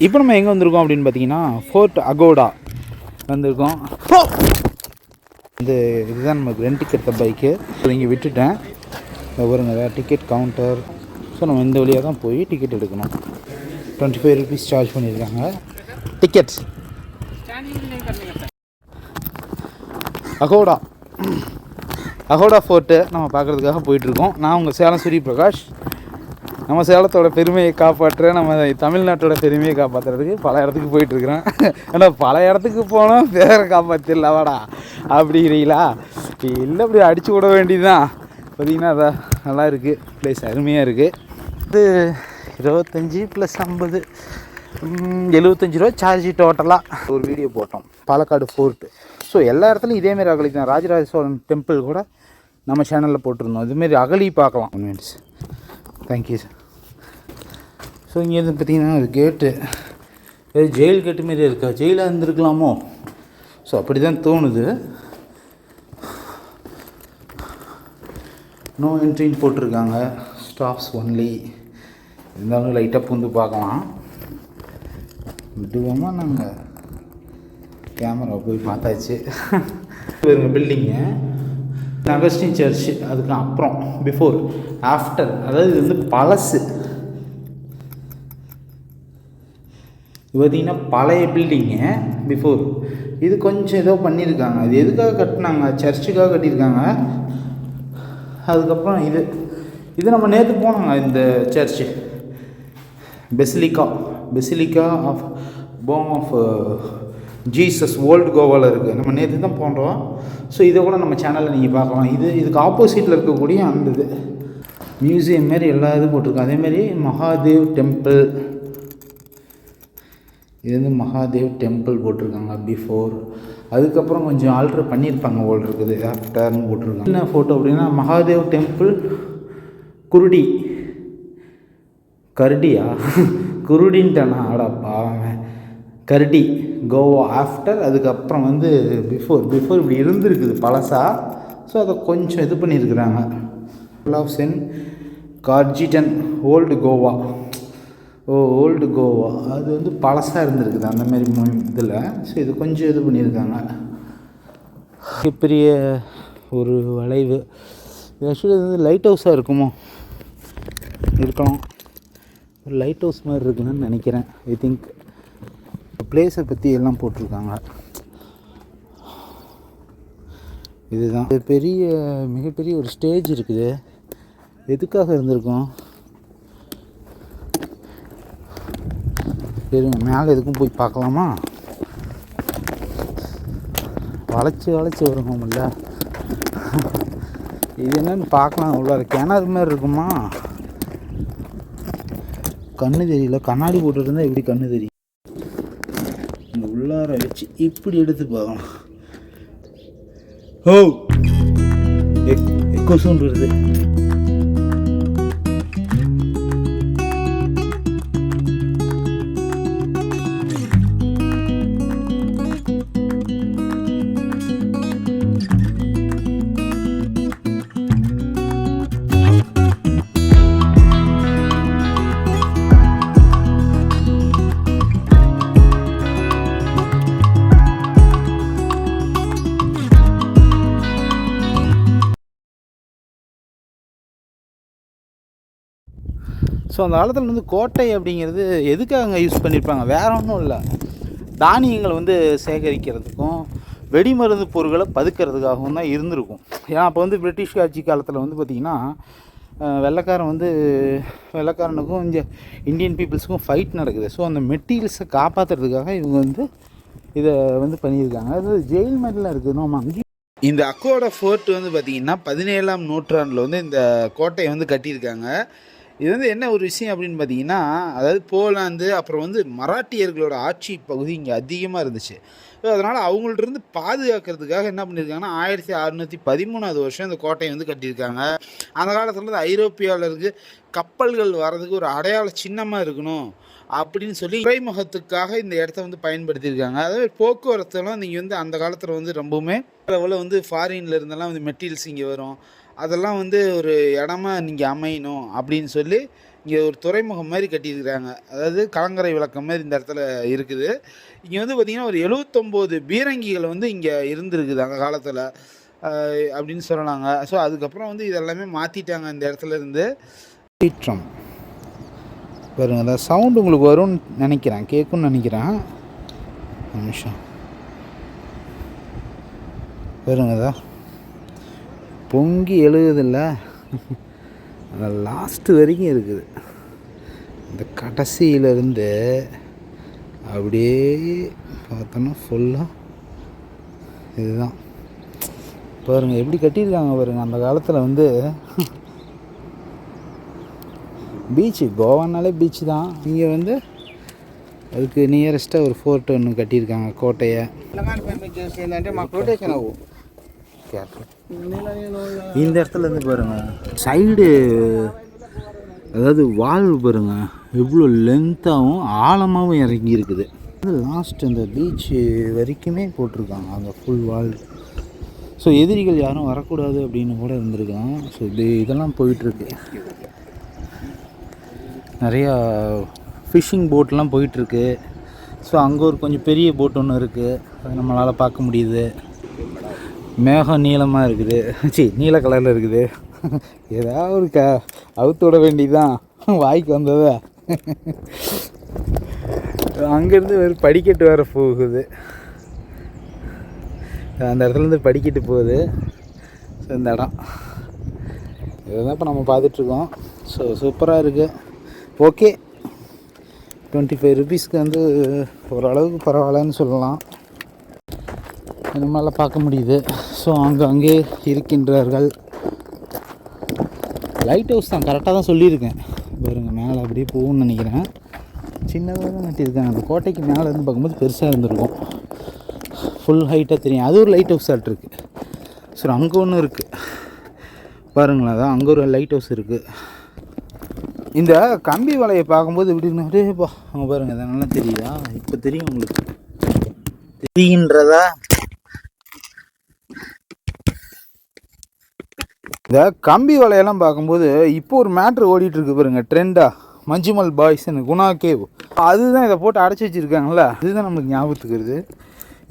இப்போ நம்ம எங்கே வந்திருக்கோம் அப்படின்னு பார்த்தீங்கன்னா ஃபோர்ட் அகோடா வந்திருக்கோம். இதுதான் நமக்கு ரெண்ட்டுக்கு எடுத்த பைக்கு. இங்கே விட்டுட்டேன். ஒருங்க டிக்கெட் கவுண்டர். ஸோ நம்ம இந்த வழியாக தான் போய் டிக்கெட் எடுக்கணும். 25 rupees சார்ஜ் பண்ணியிருக்காங்க டிக்கெட்ஸ். அகோடா ஃபோர்ட்டு நம்ம பார்க்குறதுக்காக போயிட்டுருக்கோம். நான் உங்கள் சேலம் சூரிய பிரகாஷ். நம்ம சேலத்தோட பெருமையை காப்பாற்றுற, நம்ம தமிழ்நாட்டோட பெருமையை காப்பாற்றுறதுக்கு பல இடத்துக்கு போயிட்டுருக்குறேன். ஆனால் பல இடத்துக்கு போனால் பேரை காப்பாற்றிடலாவாடா அப்படிங்கிறீங்களா? இல்லை, அப்படி அடித்து விட வேண்டியது தான். பார்த்திங்கன்னா அதான் நல்லா இருக்குது, ப்ளேஸ் அருமையாக இருக்குது. இது 25 + 50 75 ரூபா சார்ஜ் டோட்டலாக. ஒரு வீடியோ போட்டோம் பாலக்காடு ஃபோர்ட்டு. ஸோ எல்லா இடத்துலையும் இதேமாரி அகலி தான். ராஜராஜ சோழன் டெம்பிள் கூட நம்ம சேனலில் போட்டிருந்தோம். இதுமாரி அகலி பார்க்கலாம். Means thank you sir. ஸோ இங்கேருந்து பார்த்திங்கன்னா ஒரு கேட்டு, ஜெயில் கேட்டு மாரி இருக்கா? ஜெயிலாக இருந்துருக்கலாமோ? ஸோ அப்படி தான் தோணுது. நோ என்ட்ரின்னு போட்டிருக்காங்க, ஸ்டாஃப்ஸ் ஒன்லி. இருந்தாலும் லைட்டாக பூந்து பார்க்கலாம். விடுவோமா? நாங்கள் கேமரா போய் பார்த்தாச்சு. பில்டிங்கு அகஸ்டின் சர்ச்சு, அதுக்கு அப்புறம் பிஃபோர் ஆஃப்டர், அதாவது இது வந்து பழசு. இது பார்த்திங்கன்னா பழைய பில்டிங்கு பிஃபோர். இது கொஞ்சம் ஏதோ பண்ணியிருக்காங்க. இது எதுக்காக கட்டினாங்க? சர்ச்சுக்காக கட்டியிருக்காங்க. அதுக்கப்புறம் இது நம்ம நேற்று போனோங்க. இந்த சர்ச்சு பெசிலிக்கா ஆஃப் போம் ஆஃப் ஜீசஸ் ஓல்டு கோவாவில் இருக்குது. நம்ம நேற்று தான் போன்றோம். ஸோ இதை கூட நம்ம சேனலில் நீங்கள் பார்க்கலாம். இதுக்கு ஆப்போசிட்டில் இருக்கக்கூடிய அந்த இது மியூசியம் மாரி எல்லா இதுவும் போட்டிருக்கோம். அதேமாரி மகாதேவ் டெம்பிள், இது வந்து மகாதேவ் டெம்பிள் போட்டிருக்காங்க பிஃபோர். அதுக்கப்புறம் கொஞ்சம் ஆல்ட்ரு பண்ணியிருப்பாங்க போல் இருக்குது. ஆஃப்டர்னு போட்டிருக்காங்க. என்ன ஃபோட்டோ அப்படின்னா மகாதேவ் டெம்பிள் கரடியா குருடின்ட்டானா? ஆடாப்பா, கரடி கோவா ஆஃப்டர். அதுக்கப்புறம் வந்து பிஃபோர் இப்படி இருந்துருக்குது பழசா. ஸோ அதை கொஞ்சம் இது பண்ணியிருக்கிறாங்க. Of Saint Cajetan old Goa. Old Goa அது வந்து பழசாக இருந்திருக்குது அந்தமாரி இதில். ஸோ இது கொஞ்சம் இது பண்ணியிருக்காங்க. பெரிய ஒரு வளைவு. ஆக்சுவலி இது வந்து லைட் ஹவுஸாக இருக்கலாம். ஒரு லைட் ஹவுஸ் மாதிரி இருக்குன்னு நினைக்கிறேன். ஐ திங்க் பிளேஸை பற்றி எல்லாம் போட்டிருக்காங்க. இதுதான் மிகப்பெரிய ஒரு ஸ்டேஜ் இருக்குது. எதுக்காக இருந்திருக்கும்? சரி, மேலே எதுக்கும் போய் பார்க்கலாமா? வளைச்சி வருவோம்ல. இது என்னன்னு பார்க்கலாம். உள்ளார கிணறு மாதிரி இருக்குமா? கண்ணு தெரியல. கண்ணாடி போட்டுருந்தா எப்படி கண்ணு தெரியும்? இந்த உள்ளார வச்சு இப்படி எடுத்து பார்க்கலாம். எக்கோ சவுண்ட் வருது. ஸோ அந்த காலத்தில் வந்து கோட்டை அப்படிங்கிறது எதுக்காக அங்கே யூஸ் பண்ணியிருப்பாங்க? வேறு ஒன்றும் இல்லை, தானியங்களை வந்து சேகரிக்கிறதுக்கும் வெடிமருந்து பொருட்களை பதுக்கிறதுக்காகவும் தான் இருந்திருக்கும். ஏன்னா அப்போ வந்து பிரிட்டிஷ் ஆட்சி காலத்தில் வந்து பார்த்திங்கன்னா வெள்ளைக்காரனுக்கும் இங்கே இந்தியன் பீப்புள்ஸுக்கும் ஃபைட் நடக்குது. ஸோ அந்த மெட்டீரியல்ஸை காப்பாற்றுறதுக்காக இவங்க வந்து இதை வந்து பண்ணியிருக்காங்க. அது ஜெயில் மாதிரிலாம் இருக்குது. நம்ம அங்கேயும் இந்த அகோடா ஃபோர்ட் வந்து பார்த்திங்கன்னா 17ஆம் நூற்றாண்டில் வந்து இந்த கோட்டையை வந்து கட்டியிருக்காங்க. இது வந்து என்ன ஒரு விஷயம் அப்படின்னு பார்த்தீங்கன்னா, அதாவது போலாந்து அப்புறம் வந்து மராட்டியர்களோட ஆட்சி பகுதி இங்கே அதிகமாக இருந்துச்சு. ஸோ அதனால் அவங்கள்ட்ட பாதுகாக்கிறதுக்காக என்ன பண்ணியிருக்காங்கன்னா 1613 வருஷம் இந்த கோட்டையை வந்து கட்டியிருக்காங்க. அந்த காலத்தில் வந்து ஐரோப்பியாவிலருக்கு கப்பல்கள் வர்றதுக்கு ஒரு அடையாள சின்னமாக இருக்கணும் அப்படின்னு சொல்லி துறைமுகத்துக்காக இந்த இடத்த வந்து பயன்படுத்தியிருக்காங்க. அதாவது போக்குவரத்துலாம் நீங்கள் வந்து அந்த காலத்தில் வந்து ரொம்பவுமே அளவில் வந்து ஃபாரின்ல இருந்தெல்லாம் வந்து மெட்டீரியல்ஸ் இங்கே வரும். அதெல்லாம் வந்து ஒரு இடமா நீங்கள் அமையணும் அப்படின்னு சொல்லி இங்கே ஒரு துறைமுகம் மாதிரி கட்டியிருக்கிறாங்க. அதாவது கலங்கரை விளக்கம் மாதிரி இந்த இடத்துல இருக்குது. இங்கே வந்து பார்த்திங்கன்னா ஒரு 79 பீரங்கிகள் வந்து இங்கே இருந்திருக்குது அந்த காலத்தில் அப்படின்னு சொல்லலாங்க. ஸோ அதுக்கப்புறம் வந்து இதெல்லாமே மாற்றிட்டாங்க இந்த இடத்துல இருந்து. சீற்றம் பாருங்க, அதான் சவுண்டு உங்களுக்கு வரும்னு நினைக்கிறேன், கேட்கும்னு நினைக்கிறேன். நிமிஷம் பாருங்கதா பொங்கி எழுதுதில்ல, அந்த லாஸ்ட்டு வரைக்கும் இருக்குது. இந்த கடைசியிலேருந்து அப்படியே பார்த்தோன்னா ஃபுல்லாக இதுதான் பாருங்கள் எப்படி கட்டியிருக்காங்க பாருங்கள். அந்த காலத்தில் வந்து பீச்சு, கோவானாலே பீச்சு தான். இங்கே வந்து அதுக்கு நியரஸ்ட்டாக ஒரு ஃபோர்ட் ஒன்று கட்டியிருக்காங்க, கோட்டையை. இந்த இடத்துல இருந்து பாருங்கள் சைடு, அதாவது வால் பாருங்கள் எவ்வளோ லென்த்தாகவும் ஆழமாகவும் இறங்கி இருக்குது. அது லாஸ்ட் அந்த பீச்சு வரைக்குமே போட்டிருக்காங்க அந்த ஃபுல் வால். ஸோ எதிரிகள் யாரும் வரக்கூடாது அப்படின்னு கூட இருந்திருக்கலாம். ஸோ இதெல்லாம் போயிட்டுருக்கு. நிறையா ஃபிஷ்ஷிங் போட்லாம் போயிட்டுருக்கு. ஸோ அங்கே ஒரு கொஞ்சம் பெரிய போட் ஒன்று இருக்குது, அது நம்மளால் பார்க்க முடியுது. மேகம் நீளமாக இருக்குது, நீல கலரில் இருக்குது. ஏதாவது ஒரு அவுத்து விட வேண்டியதுதான் வாய்க்கு வந்ததை. அங்கேருந்து ஒரு படிக்கட்டு வேறு போகுது, அந்த இடத்துலேருந்து படிக்கட்டு போகுது. ஸோ இந்த இடம் இதுதான் இப்போ நம்ம பார்த்துட்ருக்கோம். ஸோ சூப்பராக இருக்குது. ஓகே, 25 ருபீஸ்க்கு வந்து ஓரளவுக்கு பரவாயில்லன்னு சொல்லலாம். நம்மளால் பார்க்க முடியுது. ஸோ அங்கே இருக்கின்றார்கள். லைட் ஹவுஸ் தான், கரெக்டாக தான் சொல்லியிருக்கேன் பாருங்கள். மேலே அப்படியே போகும்னு நினைக்கிறேன். சின்னதாக தான் கட்டியிருக்காங்க. அந்த கோட்டைக்கு மேலே இருந்து பார்க்கும்போது பெருசாக இருந்திருக்கும், ஃபுல் ஹைட்டாக தெரியும். அது ஒரு லைட் ஹவுஸ் ஆகிட்டு இருக்குது. ஸோ அங்கே ஒன்று இருக்குது பாருங்களேன், அதான் அங்கே ஒரு லைட் ஹவுஸ் இருக்குது. இந்த கம்பி வலையை பார்க்கும்போது எப்படின்னா அப்படியேப்பா அங்கே பாருங்கள், அதை நல்லா தெரியுதா? இப்போ தெரியும் உங்களுக்கு, தெரிகின்றதா? இந்த கம்பி வலையெல்லாம் பார்க்கும்போது இப்போ ஒரு மேட்ரு ஓடிட்டுருக்கு பாருங்கள், ட்ரெண்டாக. மஞ்சுமல் பாய்ஸ்ன்னு குணா கேவ், அதுதான் இதை போட்டு அடைச்சி வச்சுருக்காங்களா, அதுதான் நம்மளுக்கு ஞாபகத்துக்கு வருது.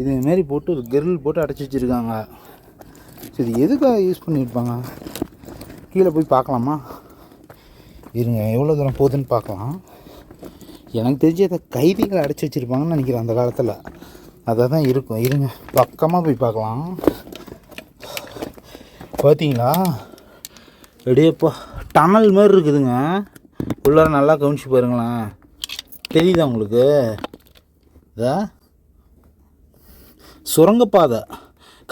இதுமாரி போட்டு ஒரு கெரில் போட்டு அடைச்சி வச்சுருக்காங்க. சரி, எதுக்காக யூஸ் பண்ணியிருப்பாங்க? கீழே போய் பார்க்கலாமா? இருங்க, எவ்வளோ தூரம் போகுதுன்னு பார்க்கலாம். எனக்கு தெரிஞ்சு அதை கைதிகளை அடைச்சி வச்சுருப்பாங்கன்னு நினைக்கிறேன் அந்த காலத்தில். அதை தான் இருக்கும். இருங்க, பக்கமாக போய் பார்க்கலாம். பார்த்தீங்களா, எப்படியேப்பா டனல் மாதிரி இருக்குதுங்க. உள்ளார நல்லா கவனிச்சு பாருங்களேன், தெரியுதா உங்களுக்கு? இதா சுரங்கப்பாதை,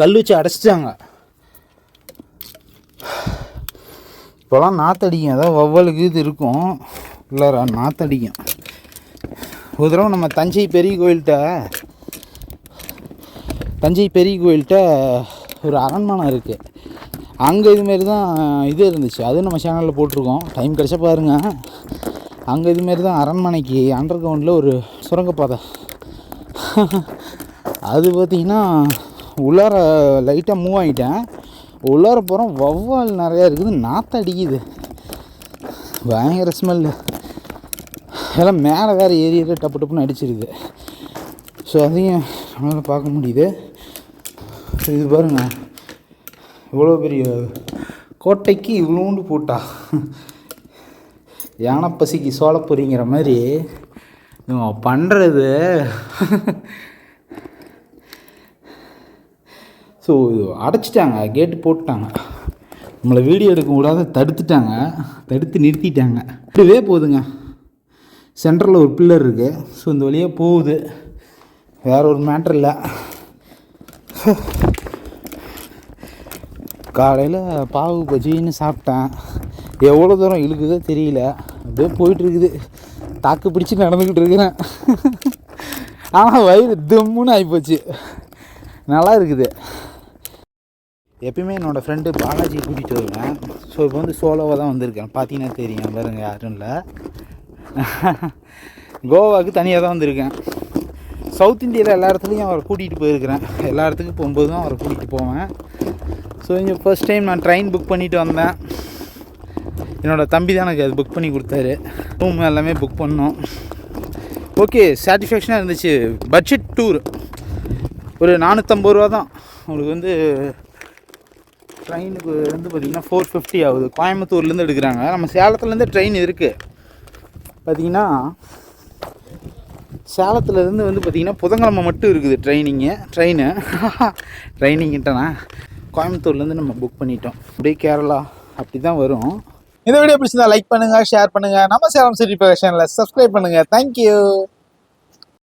கல் வச்சு அடைச்சிட்டாங்க. இப்போலாம் நாற்றடிக்கும், அதாவது வவ்வலுக்கு இது இருக்கும் உள்ளார நாற்றடிக்கும். ஒரு தடவை நம்ம தஞ்சை பெரிய கோயில்கிட்ட ஒரு அரண்மனை இருக்குது, அங்கே இதுமாரி தான் இது இருந்துச்சு. அதுவும் நம்ம சேனலில் போட்டிருக்கோம், டைம் கிடச்சா பாருங்கள். அங்கே இதுமாரி தான் அரண்மனைக்கு அண்டர் கிரவுண்டில் ஒரு சுரங்கப்பாதை. அது பார்த்திங்கன்னா உள்ளார லைட்டாக மூவ் ஆகிட்டேன். உள்ளார போகிறோம், வவ்வால் நிறையா இருக்குது, நாற்றம் அடிக்குது, பயங்கர ஸ்மெல்லு. எல்லாம் மேலே வேறு ஏரியாவில் டப்பு டப்புன்னு அடிச்சிருது. ஸோ அதையும் நம்மளால் பார்க்க முடியுது. இது பாருங்கள், இவ்வளோ பெரிய கோட்டைக்கு இவ்வளோண்டு போட்டா, யானைப்பசிக்கு சோளப்பொரிங்கிற மாதிரி இவங்க பண்ணுறது. ஸோ அடைச்சிட்டாங்க, கேட்டு போட்டுட்டாங்க, நம்மளை வீடியோ எடுக்க கூடாது தடுத்துட்டாங்க, தடுத்து நிறுத்திட்டாங்க. இதுவே போகுதுங்க, சென்டரில் ஒரு பில்லர் இருக்குது. ஸோ இந்த வழியாக போகுது, வேறு ஒரு மேட்ரு இல்லை. காலையில் பாவு பஜ்ஜின்னு சாப்பிட்டேன். எவ்வளோ தூரம் இழுக்குதோ தெரியல, அப்படியே போயிட்டுருக்குது. தாக்கு பிடிச்சி நடந்துக்கிட்டு இருக்கிறேன். ஆனால் வயிறு தும்முன்னு ஆகிப்போச்சு. நல்லா இருக்குது. எப்பயுமே என்னோடய ஃப்ரெண்டு பாலாஜி கூட்டிகிட்டு வருவேன். ஸோ இப்போ வந்து சோலோவாக தான் வந்திருக்கேன். பார்த்தீங்கன்னா தெரியும் பாருங்க, யாரும் இல்லை. கோவாவுக்கு தனியாக தான் வந்திருக்கேன். சவுத் இந்தியாவில் எல்லா இடத்துலையும் அவரை கூட்டிகிட்டு போயிருக்கிறேன். எல்லா இடத்துக்கும் போகும்போது தான் அவரை கூட்டிகிட்டு போவேன். ஸோ இங்கே ஃபர்ஸ்ட் டைம் நான் ட்ரெயின் புக் பண்ணிவிட்டு வந்தேன். என்னோடய தம்பி தான் எனக்கு அது புக் பண்ணி கொடுத்தாரு. ரூம் எல்லாமே புக் பண்ணோம். ஓகே, சாட்டிஸ்ஃபேக்ஷனாக இருந்துச்சு. பட்ஜெட் டூர் ஒரு 450 ரூபா தான். உங்களுக்கு வந்து ட்ரெயினுக்கு வந்து பார்த்திங்கன்னா 450 ஆகுது. கோயம்புத்தூர்லேருந்து எடுக்கிறாங்க. நம்ம சேலத்துலேருந்து ட்ரெயின் இருக்குது. பார்த்திங்கன்னா சேலத்துலேருந்து வந்து பார்த்திங்கன்னா புதன்கிழமை மட்டும் இருக்குது ட்ரைனிங்கிட்டனா கோயம்புத்தூர்லேருந்து நம்ம புக் பண்ணிட்டோம். அப்படியே கேரளா அப்படி தான் வரும். இந்த வீடியோ பிடிச்சிருந்தா லைக் பண்ணுங்கள், ஷேர் பண்ணுங்கள். நம்ம சேலம் சிட்டி பிரகாஷ் சேனலை சப்ஸ்கிரைப் பண்ணுங்கள். தேங்க்யூ.